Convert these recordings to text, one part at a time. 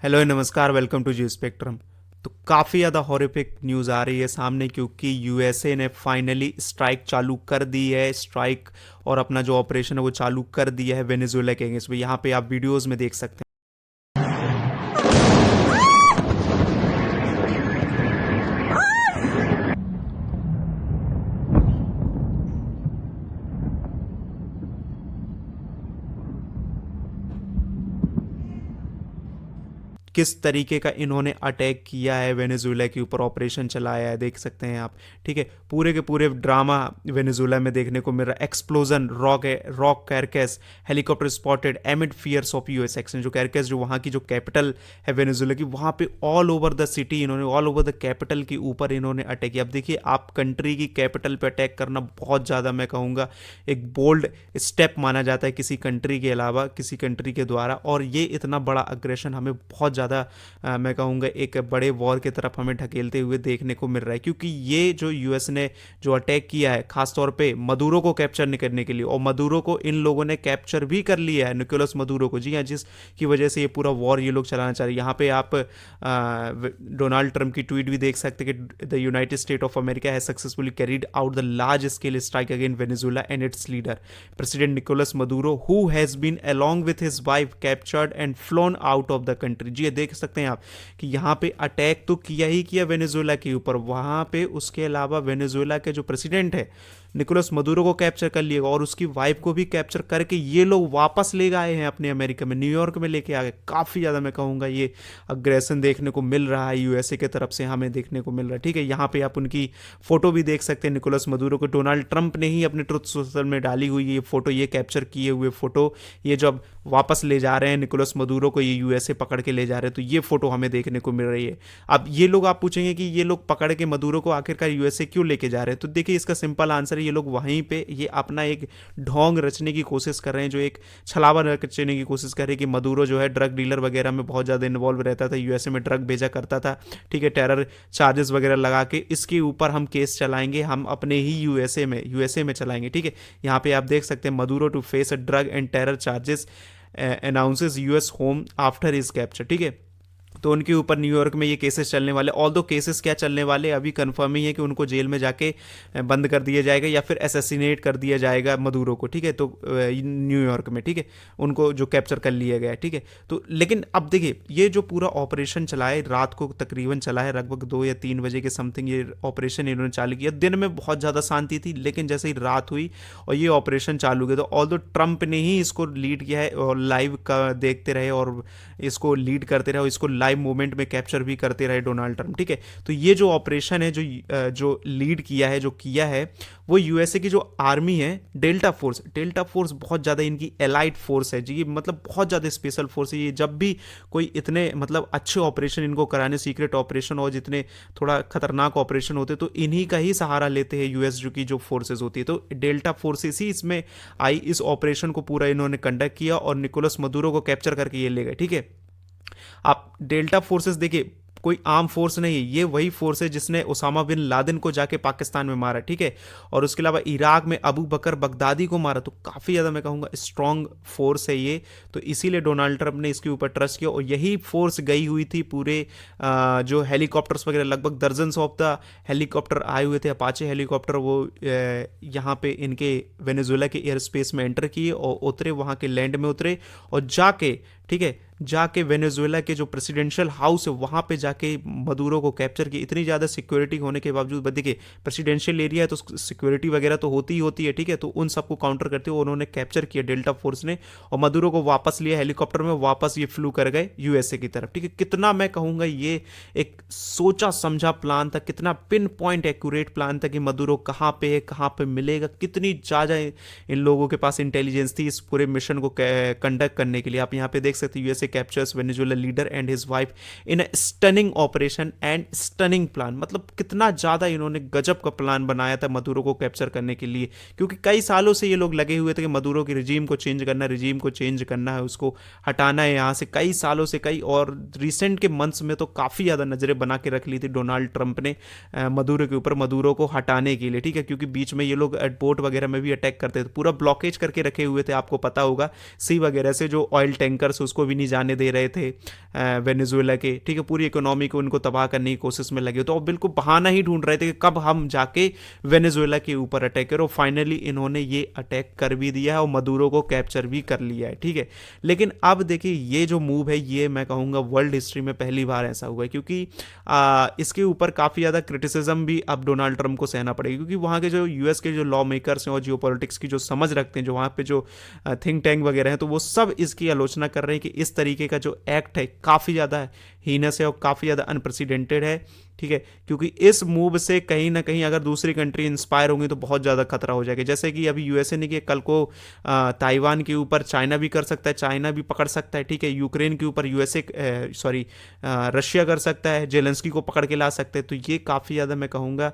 Hello नमस्कार, welcome to G spectrum. तो काफ़ी ज़्यादा हॉरिफिक न्यूज़ आ रही है सामने, क्योंकि यूएसए ने फाइनली स्ट्राइक चालू कर दी है। स्ट्राइक और अपना जो ऑपरेशन है वो चालू कर दिया है वेनेजुएला के अगेंस्ट में। यहाँ पे आप वीडियोस में देख सकते हैं किस तरीके का इन्होंने अटैक किया है, वेनेजुएला के ऊपर ऑपरेशन चलाया है, देख सकते हैं आप। ठीक है, पूरे के पूरे ड्रामा वेनेजुएला में देखने को मिल रहा है। Explosion, rock carcass, helicopter spotted amid fears of US action. जो कैरकेस, जो वहाँ की जो कैपिटल है वेनेजुएला की, वहाँ पे ऑल ओवर द सिटी इन्होंने, ऑल ओवर द कैपिटल के ऊपर इन्होंने अटैक किया। अब देखिए, आप कंट्री की कैपिटल पे अटैक करना बहुत ज़्यादा, मैं कहूँगा, एक बोल्ड स्टेप माना जाता है किसी कंट्री के अलावा, किसी कंट्री के द्वारा। और ये इतना बड़ा अग्रेशन हमें बहुत ज़्यादा मैं कहूँगा एक बड़े वॉर की तरफ हमें ढकेलते हुए देखने को मिल रहा है। क्योंकि ये जो यूएस ने जो अटैक किया है खासतौर पे मदुरो को कैप्चर नहीं करने के लिए, और मदुरो को इन लोगों ने कैप्चर भी कर लिया है, निकोलस मदुरो को। जी हाँ, जिसकी वजह से ये पूरा वॉर ये लोग चलाना चाह रहे हैं। यहाँ पे आप डोनाल्ड ट्रंप की ट्वीट भी देख सकते हैं कि the United States of America has successfully carried out the large scale strike against Venezuela and its leader president Nicolas Maduro, who has been along with his wife captured and flown out of the country. जी देख सकते हैं आप कि यहाँ पे attack तो किया ही किया वेनेजुएला के ऊपर, वहाँ पे उसके अलावा वेनेजुएला के जो प्रेसिडेंट है निकोलस मदुरो को कैप्चर कर लिएगा, और उसकी वाइफ को भी कैप्चर करके ये लोग वापस ले गए हैं अपने अमेरिका में, न्यूयॉर्क में लेके आ गए। काफ़ी ज़्यादा मैं कहूँगा ये अग्रेशन देखने को मिल रहा है यूएसए की तरफ से, हमें देखने को मिल रहा है। ठीक है, यहाँ पे आप उनकी फोटो भी देख सकते हैं, निकोलस मदुरो को डोनाल्ड ट्रंप ने ही अपने ट्रुथ सोशल में डाली हुई ये फोटो, ये कैप्चर किए हुए फोटो, ये जब वापस ले जा रहे हैं निकोलस मदुरो को, ये यूएसए पकड़ के ले जा रहे हैं, तो ये फोटो हमें देखने को मिल रही है। अब ये लोग, आप पूछेंगे कि ये लोग पकड़ के मदुरो को आखिरकार यूएसए क्यों लेके जा रहे हैं, तो देखिए इसका सिंपल आंसर है, ये लोग वहीं पे ये अपना एक ढोंग रचने की कोशिश कर रहे हैं, जो एक छलावा रचने की कोशिश कर रहे हैं कि मदुरो जो है ड्रग डीलर वगैरह में बहुत ज़्यादा इन्वॉल्व रहता था, यूएसए में ड्रग भेजा करता था। ठीक है, टेरर चार्जेस वगैरह लगा के इसके ऊपर हम केस चलाएंगे, हम अपने ही यूएसए में चलाएंगे। ठीक है, यहाँ पे आप देख सकते हैं Maduro to face a drug and terror charges announces US home after his capture. ठीक है, तो उनके ऊपर न्यूयॉर्क में ये केसेस चलने वाले, ऑल दो केसेस क्या चलने वाले अभी कंफर्म ही है कि उनको जेल में जाके बंद कर दिया जाएगा या फिर असैसिनेट कर दिया जाएगा मदुरो को। ठीक है, तो न्यूयॉर्क में, ठीक है, उनको जो कैप्चर कर लिया गया है। ठीक है, तो लेकिन अब देखिए, ये जो पूरा ऑपरेशन चला है, रात को तकरीबन चला है, लगभग 2 या 3 बजे के समथिंग ये ऑपरेशन इन्होंने चालू किया। दिन में बहुत ज़्यादा शांति थी, लेकिन जैसे ही रात हुई और ये ऑपरेशन चालू किया, तो ऑल दो ट्रंप ने ही इसको लीड किया है और लाइव का देखते रहे और इसको लीड करते रहे और इसको लाइव मूवमेंट में कैप्चर भी करते रहे डोनाल्ड ट्रंप। ठीक है, तो ये जो ऑपरेशन है, जो लीड किया है, जो किया है, वो यूएसए की जो आर्मी है, डेल्टा फोर्स बहुत ज़्यादा इनकी एलाइट फोर्स है जी, मतलब बहुत ज़्यादा स्पेशल फोर्स है ये। जब भी कोई इतने मतलब अच्छे ऑपरेशन इनको कराने, सीक्रेट ऑपरेशन और जितने थोड़ा खतरनाक ऑपरेशन होते, तो इन्हीं का ही सहारा लेते हैं यूएस जो की जो फोर्सेज होती है। तो डेल्टा फोर्सेस ही इसमें आई, इस ऑपरेशन को पूरा इन्होंने कंडक्ट किया और निकोलस मदुरो को कैप्चर करके ये ले गए। ठीक है, आप डेल्टा फोर्सेस देखिए, कोई आर्म फोर्स नहीं है, ये वही फोर्स है जिसने उसामा बिन लादेन को जाके पाकिस्तान में मारा। ठीक है, और उसके अलावा इराक में अबू बकर बगदादी को मारा। तो काफ़ी ज़्यादा मैं कहूँगा स्ट्रॉन्ग फोर्स है ये, तो इसीलिए डोनाल्ड ट्रंप ने इसके ऊपर ट्रस्ट किया। और यही फोर्स गई हुई थी पूरे जो हेलीकॉप्टर्स वगैरह, लगभग दर्जन्स ऑफ द हेलीकॉप्टर आए हुए थे, अपाचे हेलीकॉप्टर, वो यहाँ पे इनके वेनेजुएला के एयर स्पेस में एंटर किए और उतरे, वहाँ के लैंड में उतरे और जाके, ठीक है, जाके वेनेजुएला के जो प्रेसिडेंशियल हाउस है वहाँ पे जाके मदुरो को कैप्चर की। इतनी ज़्यादा सिक्योरिटी होने के बावजूद, देखिए प्रेसिडेंशियल एरिया है तो सिक्योरिटी वगैरह तो होती ही होती है। ठीक है, तो उन सबको काउंटर करते हुए उन्होंने कैप्चर किया डेल्टा फोर्स ने, और मदुरो को वापस लिया हेलीकॉप्टर में, वापस ये फ्लू कर गए यूएसए की तरफ। ठीक है, कितना मैं कहूँगा ये एक सोचा समझा प्लान था, कितना पिन पॉइंट एक्यूरेट प्लान था कि मदुरो कहाँ पे है, कहाँ पे मिलेगा, कितनी ज़्यादा इन लोगों के पास इंटेलिजेंस थी इस पूरे मिशन को कंडक्ट करने के लिए। आप यहाँ पे देख सकते हैं, USA captures Venezuela leader and his wife in a stunning operation and stunning plan. मतलब कितना ज़्यादा इन्होंने गजब का प्लान बनाया था मदुरो को कैप्चर करने के लिए, क्योंकि कई सालों से ये लोग लगे हुए थे कि मदुरो की रिजीम को चेंज करना है, उसको हटाना है यहाँ से, कई सालों से, कई और रिसेंट के मंथ्स में तो काफ़ी ज़्यादा नज़रें बना के रख ली थी डोनाल्ड ट्रंप ने मदुरो के ऊपर, मदुरो को हटाने के लिए। ठीक है, क्योंकि बीच में ये लोग एयरपोर्ट वगैरह में भी अटैक करते थे, पूरा ब्लॉकेज करके रखे हुए थे, आपको पता होगा, सी वगैरह से जो ऑयल टैंकर्स उसको भी नहीं जाने दे रहे थे वेनेजुएला के, ठीक है, पूरी इकोनॉमी को उनको तबाह करने की कोशिश में लगे, तो अब बिल्कुल बहाना ही ढूंढ रहे थे कि कब हम जाके वेनेजुएला के ऊपर अटैक करो। फाइनली इन्होंने ये अटैक कर भी दिया है और मदुरो को कैप्चर भी कर लिया है, ठीक है। लेकिन अब देखिए ये जो मूव है ये मैं कहूँगा वर्ल्ड हिस्ट्री में पहली बार ऐसा हुआ है, क्योंकि इसके ऊपर काफ़ी ज़्यादा क्रिटिसिज्म भी अब डोनाल्ड ट्रंप को सहना पड़ेगा, क्योंकि वहाँ के जो यूएस के जो लॉ मेकर्स हैं और जियो पॉलिटिक्स की जो समझ रखते हैं, जो वहाँ पे जो थिंक टैंक वगैरह हैं, तो वो सब इसकी आलोचना कर रहे हैं कि इस तरीके का जो एक्ट है काफ़ी ज़्यादा हीनस है और काफ़ी ज़्यादा अनप्रेसिडेंटेड है, ठीक है। क्योंकि इस मूव से कहीं ना कहीं अगर दूसरी कंट्री इंस्पायर होंगी तो बहुत ज़्यादा खतरा हो जाएगा, जैसे कि अभी यूएसए ने कि कल को ताइवान के ऊपर चाइना भी कर सकता है, चाइना भी पकड़ सकता है, ठीक है। यूक्रेन के ऊपर यूएसए सॉरी रशिया कर सकता है, जेलेंस्की को पकड़ के ला सकते हैं। तो ये काफ़ी ज़्यादा मैं कहूँगा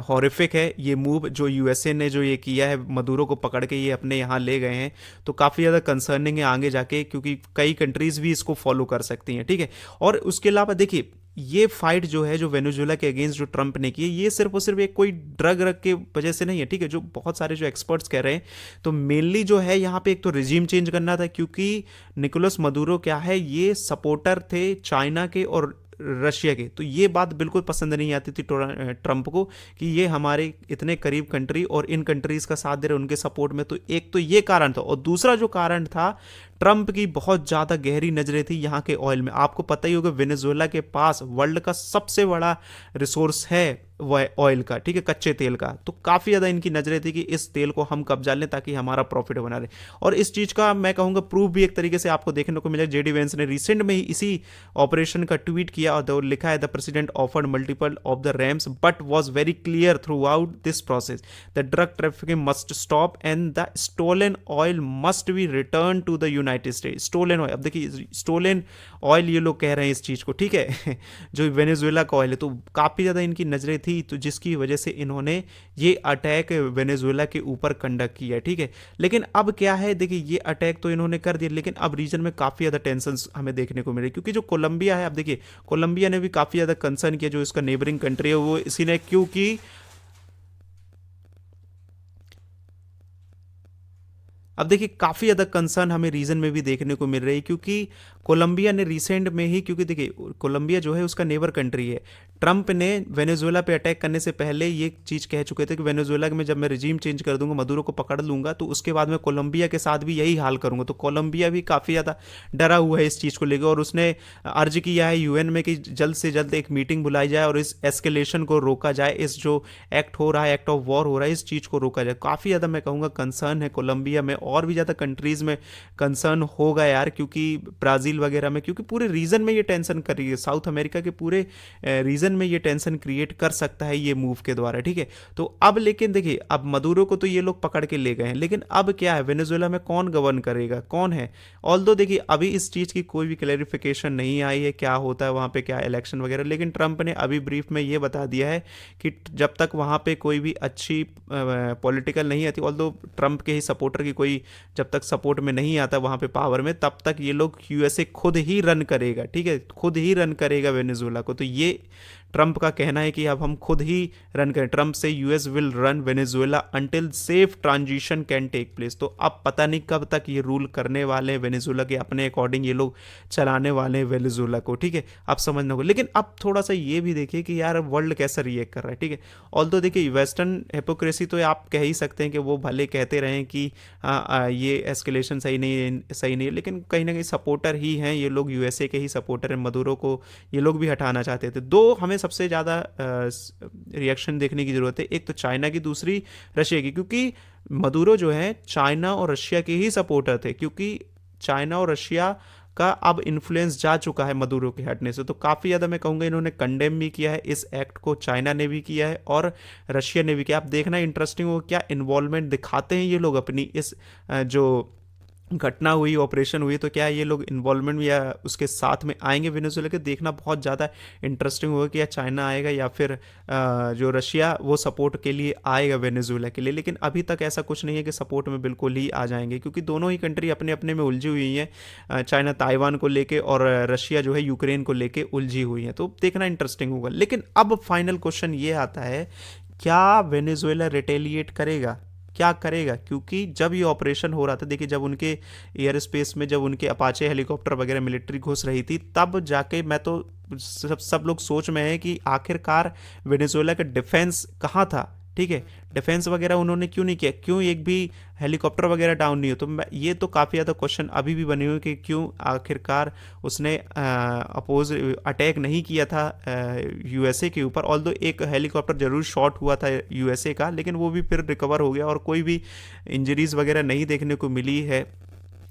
हॉरिफिक है ये मूव जो यूएसए ने जो ये किया है, मदुरो को पकड़ के ये अपने यहाँ ले गए हैं, तो काफ़ी ज़्यादा कंसर्निंग है आगे जाके, क्योंकि कई कंट्रीज़ भी इसको फॉलो कर सकती हैं, ठीक है। और उसके अलावा देखिए ये फाइट जो है जो वेनेजुएला के अगेंस्ट जो ट्रंप ने की है, ये सिर्फ और सिर्फ एक कोई ड्रग रग के वजह से नहीं है, ठीक है, जो बहुत सारे जो एक्सपर्ट्स कह रहे हैं। तो मेनली जो है यहाँ पे एक तो रिजीम चेंज करना था, क्योंकि निकोलस मदुरो क्या है, ये सपोर्टर थे चाइना के और रशिया के, तो ये बात बिल्कुल पसंद नहीं आती थी ट्रंप को कि ये हमारे इतने करीब कंट्री और इन कंट्रीज़ का साथ दे रहे उनके सपोर्ट में। तो एक तो ये कारण था, और दूसरा जो कारण था ट्रंप की बहुत ज़्यादा गहरी नज़रें थी यहाँ के ऑयल में। आपको पता ही होगा वेनेजुएला के पास वर्ल्ड का सबसे बड़ा रिसोर्स है वह ऑयल का, ठीक है, कच्चे तेल का। तो काफ़ी ज़्यादा इनकी नज़रें थी कि इस तेल को हम कब्जा लें ताकि हमारा प्रॉफिट बना रहे। और इस चीज़ का मैं कहूँगा प्रूफ भी एक तरीके से आपको देखने को मिला, जेडी वेंस ने रिसेंट में ही इसी ऑपरेशन का ट्वीट किया और लिखा है the president offered multiple off the ramps but was very clear throughout this process the drug trafficking must stop and the stolen oil must be return to the United State. Stolen oil, अब देखिए stolen oil ये लोग कह रहे हैं इस चीज़ को, ठीक है जो वेनेजुएला का ऑयल है। तो काफ़ी ज़्यादा इनकी नज़रें थी, तो जिसकी वजह से इन्होंने ये अटैक वेनेजुएला के ऊपर कंडक्ट किया, ठीक है। लेकिन अब क्या है, देखिए ये अटैक तो इन्होंने कर दिया, लेकिन अब रीजन में काफ़ी ज़्यादा टेंशन हमें देखने को मिले, क्योंकि जो कोलंबिया है, अब देखिए कोलंबिया ने भी काफ़ी ज़्यादा कंसर्न किया, जो इसका नेबरिंग कंट्री है वो इसी ने, क्योंकि अब देखिए काफ़ी ज़्यादा कंसर्न हमें रीजन में भी देखने को मिल रही है, क्योंकि कोलंबिया ने रिसेंट में ही, क्योंकि देखिए कोलंबिया जो है उसका नेबर कंट्री है, ट्रंप ने वेनेजुएला पे अटैक करने से पहले ये चीज़ कह चुके थे कि वेनेजुएला में जब मैं रिजीम चेंज कर दूंगा, मदुरो को पकड़ लूंगा, तो उसके बाद मैं कोलंबिया के साथ भी यही हाल करूंगा। तो कोलंबिया भी काफ़ी ज़्यादा डरा हुआ है इस चीज़ को लेकर, और उसने अर्ज किया है यूएन में कि जल्द से जल्द एक मीटिंग बुलाई जाए और इस एस्केलेशन को रोका जाए, इस जो एक्ट हो रहा है, एक्ट ऑफ वॉर हो रहा है, इस चीज़ को रोका जाए। काफ़ी ज़्यादा मैं कहूँगा कंसर्न है कोलंबिया में, और भी ज़्यादा कंट्रीज़ में कंसर्न होगा यार, क्योंकि ब्राज़ील वगैरह में, क्योंकि पूरे रीजन में ये टेंशन कर रही है, साउथ अमेरिका के पूरे रीजन में ये टेंशन क्रिएट कर सकता है ये मूव के द्वारा, ठीक है। तो अब लेकिन देखिए अब मदुरो को तो ये लोग पकड़ के ले गए हैं, लेकिन अब क्या है, वेनेजुएला में कौन गवर्न करेगा, कौन है। ऑल्दो देखिए अभी इस चीज़ की कोई भी क्लैरिफिकेशन नहीं आई है क्या होता है वहाँ पे, क्या इलेक्शन वगैरह, लेकिन ट्रंप ने अभी ब्रीफ में ये बता दिया है कि जब तक वहाँ पे कोई भी अच्छी पॉलिटिकल नहीं आती, ऑल्दो ट्रंप के ही सपोर्टर की कोई जब तक सपोर्ट में नहीं आता वहाँ पे पावर में, तब तक ये लोग यूएसए खुद ही रन करेगा, ठीक है, खुद ही रन करेगा वेनेजुएला को। तो ये ट्रंप का कहना है कि अब हम खुद ही रन करें। ट्रंप से US will run Venezuela until safe transition can take place. तो अब पता नहीं कब तक ये रूल करने वाले हैं वेनेजुएला के, अपने अकॉर्डिंग ये लोग चलाने वाले हैं वेनेजुएला को, ठीक है, आप समझना होगा। लेकिन अब थोड़ा सा ये भी देखिए कि यार वर्ल्ड कैसा रिएक्ट कर रहा है, ठीक है। ऑल्दो देखिए वेस्टर्न हिपोक्रेसी तो आप कह ही सकते हैं कि वो भले कहते रहें कि ये एस्केलेशन सही नहीं है, सही नहीं है, लेकिन कहीं ना कहीं सपोर्टर ही हैं ये लोग, यूएसए के ही सपोर्टर हैं, मदुरो को ये लोग भी हटाना चाहते थे। दो हमें सबसे ज़्यादा रिएक्शन देखने की ज़रूरत है, एक तो चाइना की, दूसरी रशिया की, क्योंकि मदुरो जो है चाइना और रशिया के ही सपोर्टर थे, क्योंकि चाइना और रशिया का अब इन्फ्लुएंस जा चुका है मदुरो के हटने से। तो काफ़ी ज़्यादा मैं कहूँगा इन्होंने कंडेम भी किया है इस एक्ट को, चाइना ने भी किया है और रशिया ने भी किया। आप देखना इंटरेस्टिंग हो क्या इन्वॉल्वमेंट दिखाते हैं ये लोग अपनी इस जो घटना हुई, ऑपरेशन हुई, तो क्या ये लोग इन्वॉल्वमेंट या उसके साथ में आएंगे वेनेजुएला के, देखना बहुत ज़्यादा इंटरेस्टिंग होगा कि या चाइना आएगा या फिर जो रशिया वो सपोर्ट के लिए आएगा वेनेजुएला के लिए। लेकिन अभी तक ऐसा कुछ नहीं है कि सपोर्ट में बिल्कुल ही आ जाएंगे, क्योंकि दोनों ही कंट्री अपने अपने में उलझी हुई हैं, चाइना ताइवान को लेके और रशिया जो है यूक्रेन को लेके उलझी हुई है। तो देखना इंटरेस्टिंग होगा। लेकिन अब फाइनल क्वेश्चन ये आता है, क्या वेनेजुएला रिटेलिएट करेगा? क्या करेगा, क्योंकि जब ये ऑपरेशन हो रहा था, देखिए जब उनके एयर स्पेस में जब उनके अपाचे हेलीकॉप्टर वगैरह मिलिट्री घुस रही थी, तब जाके मैं तो सब लोग सोच में है कि आखिरकार वेनेजुएला का डिफेंस कहाँ था। ठीक है, डिफेंस वगैरह उन्होंने क्यों नहीं किया, क्यों एक भी हेलीकॉप्टर वगैरह डाउन नहीं हो। तो ये तो काफ़ी ज़्यादा क्वेश्चन अभी भी बने हुए कि क्यों आखिरकार उसने अपोज अटैक नहीं किया था यूएसए के ऊपर। ऑल्दो एक हेलीकॉप्टर जरूर शॉट हुआ था यूएसए का, लेकिन वो भी फिर रिकवर हो गया और कोई भी इंजरीज वगैरह नहीं देखने को मिली है,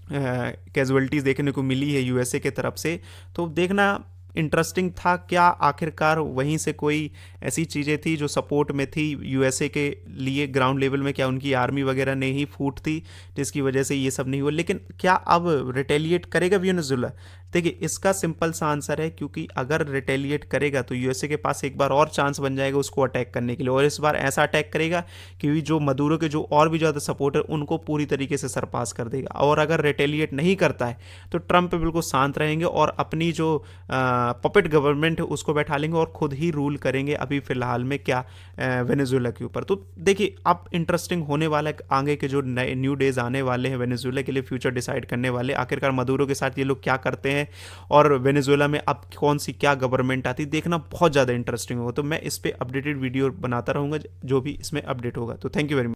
कैजुअलिटीज़ देखने को मिली है यूएसए के तरफ से। तो देखना इंटरेस्टिंग था, क्या आखिरकार वहीं से कोई ऐसी चीज़ें थी जो सपोर्ट में थी यूएसए के लिए ग्राउंड लेवल में, क्या उनकी आर्मी वगैरह ने ही फूट थी जिसकी वजह से ये सब नहीं हुआ। लेकिन क्या अब रिटेलिएट करेगा वेनेजुएला? देखिए इसका सिंपल सा आंसर है, क्योंकि अगर रिटेलिएट करेगा तो यूएसए के पास एक बार और चांस बन जाएगा उसको अटैक करने के लिए, और इस बार ऐसा अटैक करेगा कि जो मदुरो के जो और भी ज़्यादा सपोर्टर उनको पूरी तरीके से सरपास कर देगा। और अगर रिटेलिएट नहीं करता है तो ट्रंप बिल्कुल शांत रहेंगे और अपनी जो पपेट गवर्नमेंट है उसको बैठा लेंगे और खुद ही रूल करेंगे अभी फिलहाल में क्या वेनेजुएला के ऊपर। तो देखिए अब इंटरेस्टिंग होने वाला है, आगे के जो नए न्यू डेज आने वाले हैं वेनेजुएला के लिए, फ्यूचर डिसाइड करने वाले आखिरकार मदुरो के साथ ये लोग क्या करते हैं और वेनेजुएला में अब कौन सी क्या गवर्नमेंट आती, देखना बहुत ज़्यादा इंटरेस्टिंग होगा। तो मैं इस पर अपडेटेड वीडियो बनाता रहूँगा जो भी इसमें अपडेट होगा। तो थैंक यू वेरी मच।